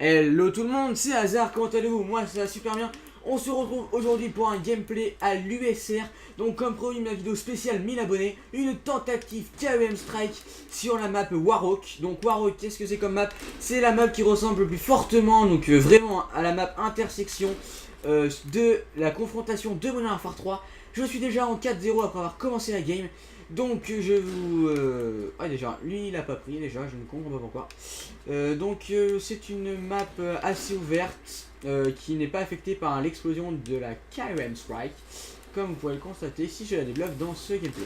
Hello tout le monde, c'est Hazard, comment allez-vous? Moi ça va super bien. On se retrouve aujourd'hui pour un gameplay à l'USR. Donc comme promis, ma vidéo spéciale 1000 abonnés, une tentative KEM Strike sur la map Warhawk. Donc Warhawk, qu'est-ce que c'est comme map? C'est la map qui ressemble le plus fortement, donc vraiment à la map intersection de la confrontation de Modern Warfare 3. Je suis déjà en 4-0 après avoir commencé la game. Donc je vous... Ah déjà, lui il a pas pris déjà, je ne comprends pas pourquoi. C'est une map assez ouverte qui n'est pas affectée par l'explosion de la KEM Strike, comme vous pouvez le constater si je la développe dans ce gameplay.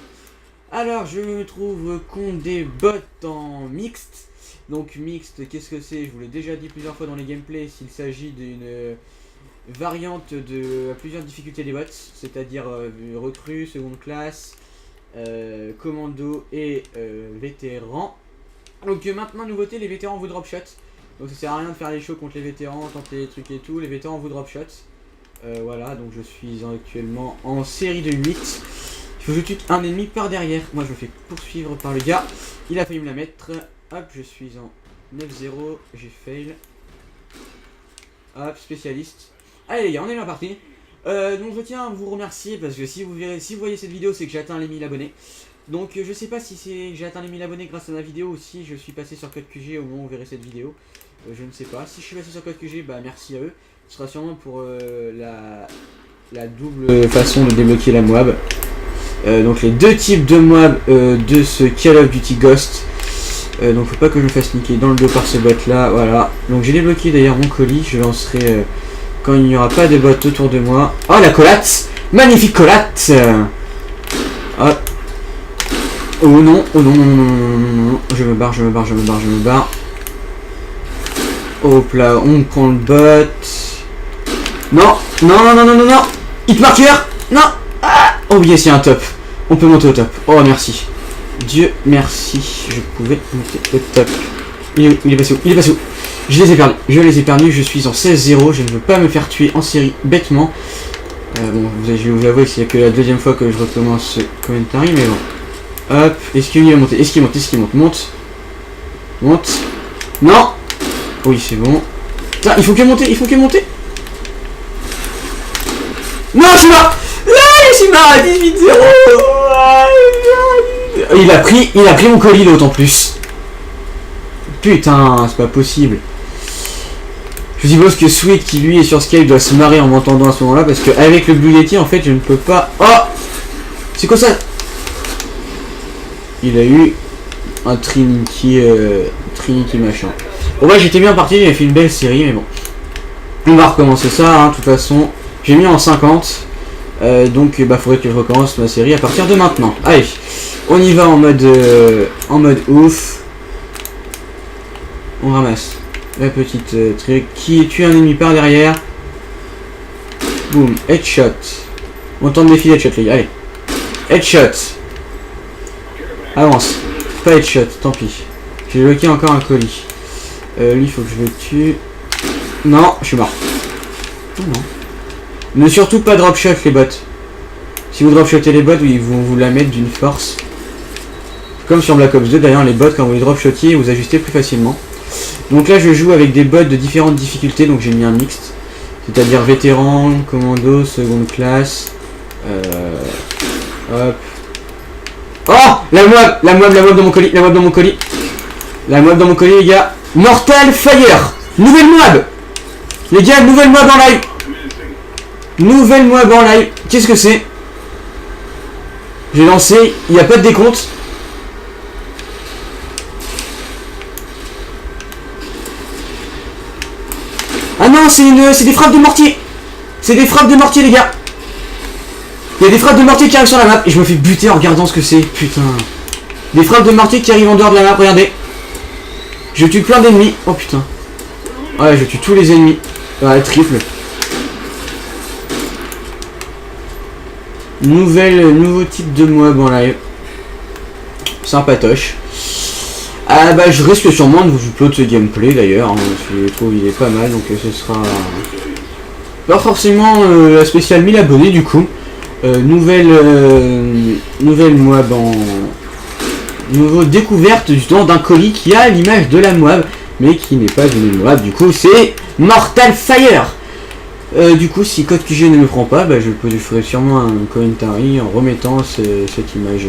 Alors je me trouve contre des bots en mixte. Donc mixte, qu'est-ce que c'est? Je vous l'ai déjà dit plusieurs fois dans les gameplays, s'il s'agit d'une variante de plusieurs difficultés des bots, c'est-à-dire recrue, seconde classe, commando et vétéran. Donc maintenant nouveauté, les vétérans vous drop shot. Donc ça sert à rien de faire les shows contre les vétérans, tenter les trucs et tout, les vétérans vous drop shot. Voilà, donc je suis actuellement en série de 8. Il faut que je tue un ennemi par derrière. Moi je me fais poursuivre par le gars, il a failli me la mettre. Hop, je suis en 9-0, j'ai fail. Hop, spécialiste. Allez les gars, on est bien parti. Donc je tiens à vous remercier parce que si vous voyez cette vidéo, c'est que j'ai atteint les 1000 abonnés. Donc je sais pas si c'est j'ai atteint les 1000 abonnés grâce à ma vidéo ou si je suis passé sur Code QG au moment où vous verrez cette vidéo. Je ne sais pas. Si je suis passé sur Code QG, bah merci à eux. Ce sera sûrement pour la double façon de débloquer la Moab. Donc les deux types de Moab de ce Call of Duty Ghost. Donc faut pas que je me fasse niquer dans le dos par ce bot là. Voilà. Donc j'ai débloqué d'ailleurs mon colis. Je lancerai quand il n'y aura pas de bots autour de moi. Oh la collate! Magnifique collate! Hop. Oh non, oh non, non, non, non, non, non, je me barre, je me barre, je me barre, je me barre. Hop là, on prend le bot. Non, non, non, non, non, non, non. Hit marqueur. Non. Ah. Oh yes, il y a un top. On peut monter au top. Oh merci. Dieu merci, je pouvais monter au top. Il est passé où? Il est passé où? Je les ai perdus. Je les ai perdus, je suis en 16-0. Je ne veux pas me faire tuer en série bêtement. Bon, je vais vous avouer que c'est que la deuxième fois que je recommence ce commentary, mais bon. Hop, est-ce qu'il va monter? Est-ce qu'il monte? Est-ce qu'il monte? Monte. Monte. Non. Oui, c'est bon. Putain, il faut qu'il monte, il faut qu'il monte. Non, je suis mort. Ah, je suis mort à 18-0. Il a pris mon colis l'autre en plus. Putain, c'est pas possible. Je suppose que Sweet qui lui est sur Skype doit se marrer en m'entendant à ce moment-là parce qu'avec le Blue Yeti en fait je ne peux pas... Oh. C'est quoi ça? Il a eu un Trinity machin. Bon bah j'étais bien parti, j'avais fait une belle série mais bon. On va recommencer ça hein, de toute façon. J'ai mis en 50. Donc bah faudrait que je recommence ma série à partir de maintenant. Allez, on y va en mode ouf. On ramasse la petite truc qui tue un ennemi par derrière. Boum, headshot. On tente des filles headshot les gars, allez. Headshot. Avance. Pas headshot, tant pis. J'ai bloqué encore un colis. Lui, il faut que je le tue. Non, je suis mort. Oh, non. Ne surtout pas drop shot les bots. Si vous drop shotez les bots, ils vont vous la mettre d'une force. Comme sur Black Ops 2, d'ailleurs, les bots, quand vous les drop shotiez, vous ajustez plus facilement. Donc là, je joue avec des bots de différentes difficultés, donc j'ai mis un mixte. C'est-à-dire vétéran, commando, seconde classe. Hop. Oh, la moab dans mon colis, la moab dans mon colis. La moab dans mon colis, les gars. Mortal Fire. Nouvelle moab. Les gars, nouvelle moab en live. Nouvelle moab en live. Qu'est-ce que c'est? J'ai lancé, il n'y a pas de décompte. Ah non, c'est des frappes de mortier. C'est des frappes de mortier, les gars. Il y a des frappes de mortier qui arrivent sur la map. Et je me fais buter en regardant ce que c'est. Putain. Des frappes de mortier qui arrivent en dehors de la map, regardez. Je tue plein d'ennemis. Oh putain. Ouais, je tue tous les ennemis. Ouais, triple. Nouveau type de mob en live. Sympatoche. Ah bah je risque sûrement de vous upload ce gameplay d'ailleurs. Hein, je trouve il est pas mal, donc ce sera pas forcément la spéciale 1000 abonnés du coup. Nouvelle mob en... Nouveau découverte du temps d'un colis qui a l'image de la mob, mais qui n'est pas une mob, du coup c'est Mortal Fire. Du coup si Code QG ne me prend pas, bah, je ferai sûrement un commentary en remettant cette image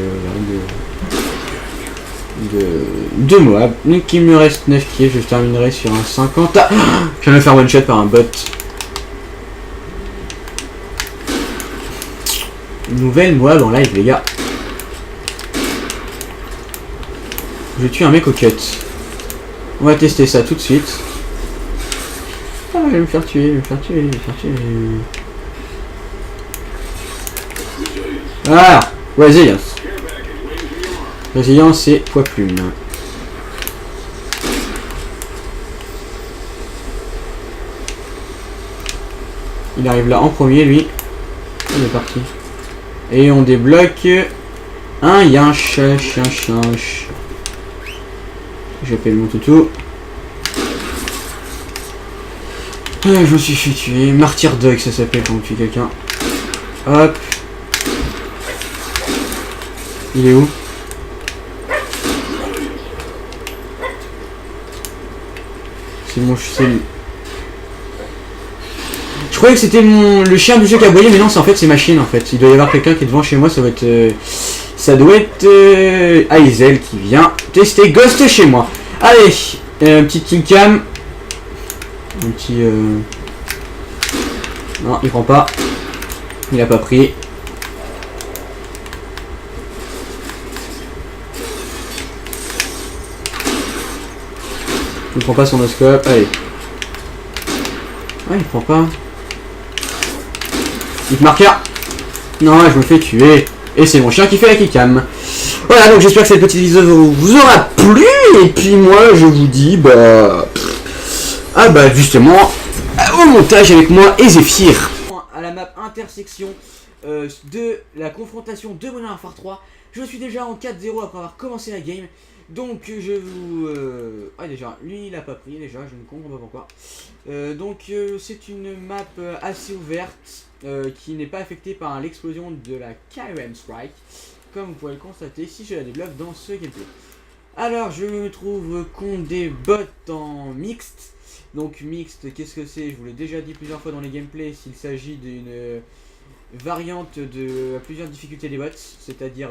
de Moab. Donc il me reste 9 kills, je terminerai sur un 50. Ah, je viens de me faire one shot par un bot. Nouvelle Moab en live les gars. Je tue un mec au cut. On va tester ça tout de suite. Ah, je vais me faire tuer, je vais me faire tuer, je vais me faire tuer. Ah, résilience. Résilience et poids plume. Il arrive là en premier, lui. Il est parti. Et on débloque un yinch. J'appelle mon toutou. Je me suis fait tuer. Martyr Dog, ça s'appelle quand on tue quelqu'un. Hop. Il est où? C'est mon... Je croyais que c'était le chien du jeu qui aboyait, mais non, c'est en fait c'est ma chienne en fait. Il doit y avoir quelqu'un qui est devant chez moi, ça doit être Aizel qui vient tester Ghost chez moi. Allez, un petit team cam. Un petit... Non, il prend pas. Il a pas pris. Il prend pas son oscope. Allez. Ouais, il prend pas. Hit marqueur. Non, je me fais tuer. Et c'est mon chien qui fait la kickcam. Voilà, donc j'espère que cette petite vidéo vous aura plu. Et puis moi, je vous dis, bah... Ah bah justement, au montage avec moi et Zephyr. À la map intersection de la confrontation de Modern Warfare 3. Je suis déjà en 4-0 après avoir commencé la game. Donc je vous... Ah déjà, lui il a pas pris déjà, je ne comprends pas pourquoi. C'est une map assez ouverte qui n'est pas affectée par l'explosion de la KEM Strike. Comme vous pouvez le constater si je la débloque dans ce gameplay. Alors je me trouve contre des bots en mixte. Donc mixte, qu'est-ce que c'est? Je vous l'ai déjà dit plusieurs fois dans les gameplays, s'il s'agit d'une variante de plusieurs difficultés des bots, c'est-à-dire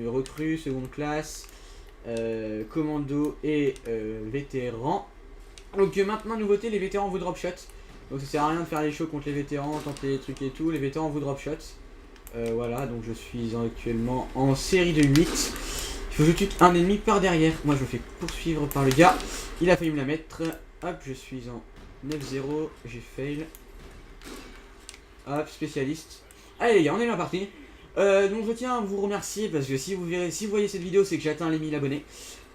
recrue, seconde classe, commando et vétéran. Donc maintenant nouveauté, les vétérans vous drop shot. Donc ça sert à rien de faire les shows contre les vétérans, tenter les trucs et tout, les vétérans vous drop shot. Voilà, donc je suis actuellement en série de 8. Il faut que je tue un ennemi par derrière. Moi je me fais poursuivre par le gars, il a failli me la mettre. Hop, je suis en 9-0, j'ai fail. Hop, spécialiste. Allez les gars, on est bien parti. Donc je tiens à vous remercier parce que si vous voyez cette vidéo, c'est que j'ai atteint les 1000 abonnés.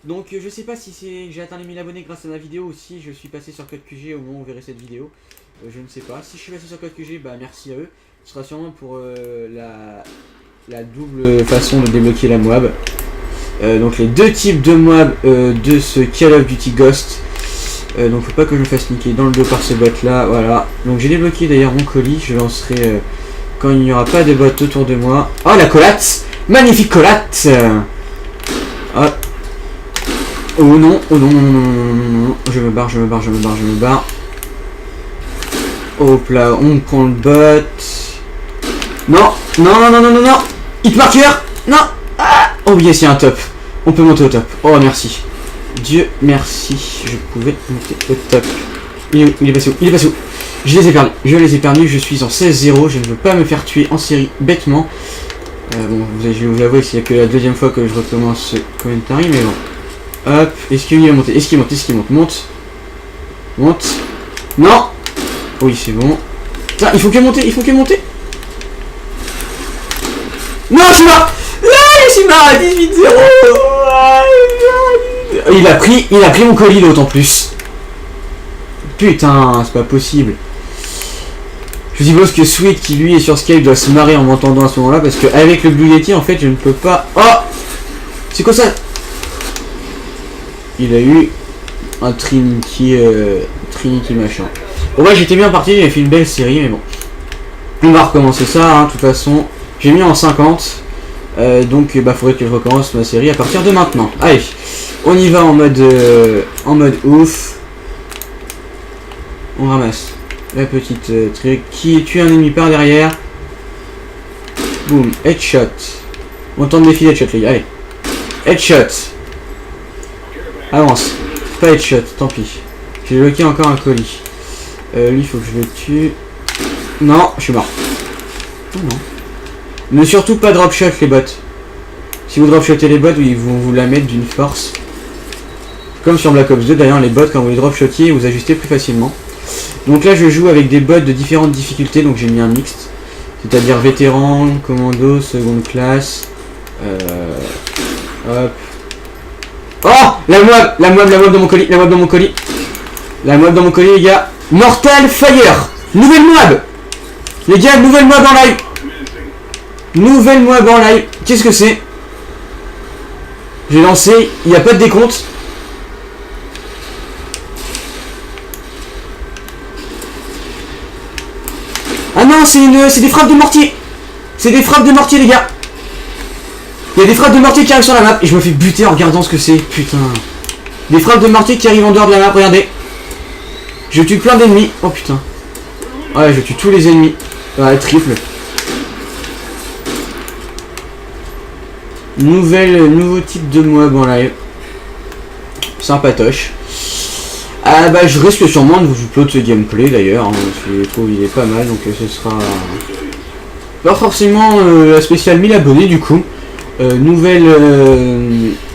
Donc je sais pas si c'est que j'ai atteint les 1000 abonnés grâce à ma vidéo ou si je suis passé sur Code QG au moment où vous verrez cette vidéo. Je ne sais pas. Si je suis passé sur Code QG, bah merci à eux. Ce sera sûrement pour la double façon de débloquer la Moab. Donc les deux types de Moab de ce Call of Duty Ghost. Donc faut pas que je me fasse niquer dans le dos par ce bot là, voilà. Donc j'ai débloqué d'ailleurs mon colis, je lancerai quand il n'y aura pas de bot autour de moi. Oh la collate, magnifique collate. Hop. Oh non, oh non, non, non, non, non, non, je me barre. Hop là, on prend le bot. Non, non, non, non, non, non. Hit marqueur. Non. Ah. Oh yes, il y a un top. On peut monter au top. Oh merci. Dieu merci, je pouvais monter au top. Il est passé où? Il est passé où? Je les ai perdus, je suis en 16-0, je ne veux pas me faire tuer en série bêtement. Bon, je vais vous avouer, c'est que la deuxième fois que je recommence ce commentary, mais bon. Hop, est-ce qu'il va monter? Est-ce qu'il monte? Monte. Non. Oui, c'est bon. Putain, il faut que monter, il faut que monter. Non, je suis mort. Ah, je suis mort à 18-0. Il a pris mon colis l'autre en plus. Putain, c'est pas possible. Je suppose que Sweet, qui lui est sur Skype, doit se marrer en m'entendant à ce moment-là, parce qu'avec le Blue Yeti, en fait, je ne peux pas... Oh! C'est quoi ça? Il a eu un Trinity machin. Bon, ouais, j'étais bien parti, j'avais fait une belle série, mais bon. On va recommencer ça, hein, de toute façon. J'ai mis en 50, donc bah faudrait que je recommence ma série à partir de maintenant. Allez, on y va en mode ouf. On ramasse la petite truc qui tue un ennemi par derrière. Boum, headshot. On tente des filets de headshot, les gars. Allez, headshot. Avance. Pas headshot, tant pis. J'ai bloqué encore un colis. Lui, il faut que je le tue. Non, je suis mort. Oh non. Ne surtout pas dropshot les bots. Si vous dropshotez les bots, ils vont vous la mettre d'une force. Comme sur Black Ops 2, d'ailleurs, les bots, quand vous les dropshotiez, vous ajustez plus facilement. Donc là, je joue avec des bots de différentes difficultés, donc j'ai mis un mixte. C'est-à-dire vétéran, commando, seconde classe. Hop. Oh, la mob dans mon colis, la mob dans mon colis. La mob dans mon colis, les gars. Mortal Fire. Nouvelle mob. Les gars, nouvelle mob en live. Nouvelle mob en live. Qu'est-ce que c'est? J'ai lancé, il n'y a pas de décompte. Ah non, c'est des frappes de mortier. C'est des frappes de mortier, les gars. Il y a des frappes de mortier qui arrivent sur la map et je me fais buter en regardant ce que c'est. Putain. Des frappes de mortier qui arrivent en dehors de la map, regardez. Je tue plein d'ennemis. Oh putain. Ouais, je tue tous les ennemis. Ouais, triple. Nouveau type de mob en live. Sympatoche. Ah bah je risque sûrement de vous upload ce gameplay d'ailleurs. Hein, je trouve il est pas mal, donc ce sera pas forcément la spéciale 1000 abonnés du coup. Nouvelle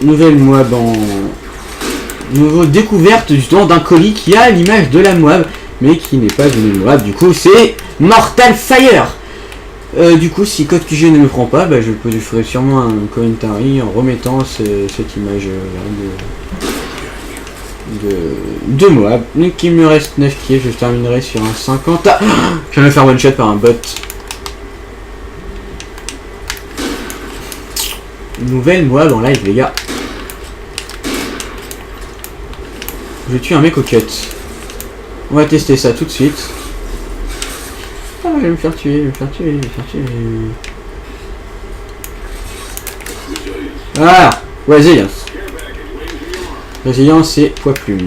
mob en... Nouveau découverte justement d'un colis qui a l'image de la mob, mais qui n'est pas une mob, du coup c'est Mortal Fire. Du coup si Code QG ne me prend pas, bah, je ferai sûrement un commentary en remettant cette image de mob. Donc il me reste 9 kills, je terminerai sur un 50. Ah, je viens de faire one shot par un bot. Nouvelle mob en live, les gars. Je tue un mec au cut. On va tester ça tout de suite. Ah, je vais me faire tuer, Voilà, résilience. Résilience, c'est poids plume.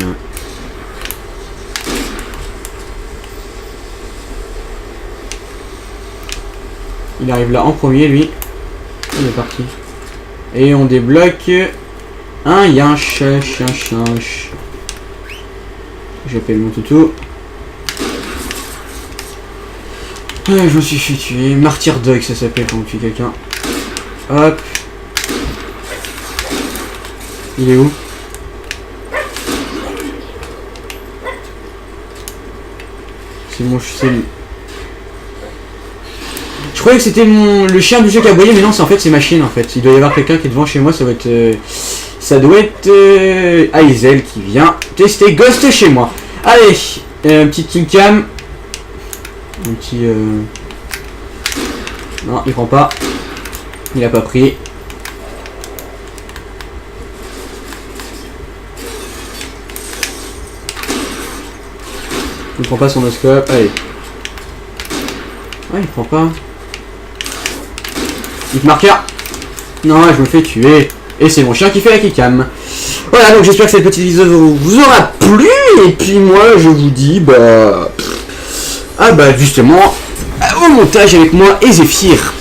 Il arrive là en premier, lui. Il est parti. Et on débloque un yinch. J'appelle mon toutou. Ah, je me suis fait tuer. Martyr Dog, ça s'appelle quand on tue quelqu'un. Hop. Il est où? C'est mon... Je croyais que c'était le chien du jeu qui aboyait, mais non, c'est en fait c'est ma chienne en fait. Il doit y avoir quelqu'un qui est devant chez moi, ça doit être Aizel qui vient tester Ghost chez moi. Allez, petit kill cam. Un petit non, il prend pas. Il a pas pris. Il prend pas son oscope. Allez. Ouais, il prend pas. Il te marque. Non, je me fais tuer. Et c'est mon chien qui fait la kickcam. Voilà, donc j'espère que cette petite vidéo vous aura plu. Et puis moi, je vous dis, bah... Ah bah justement, au montage avec moi et Zephyr.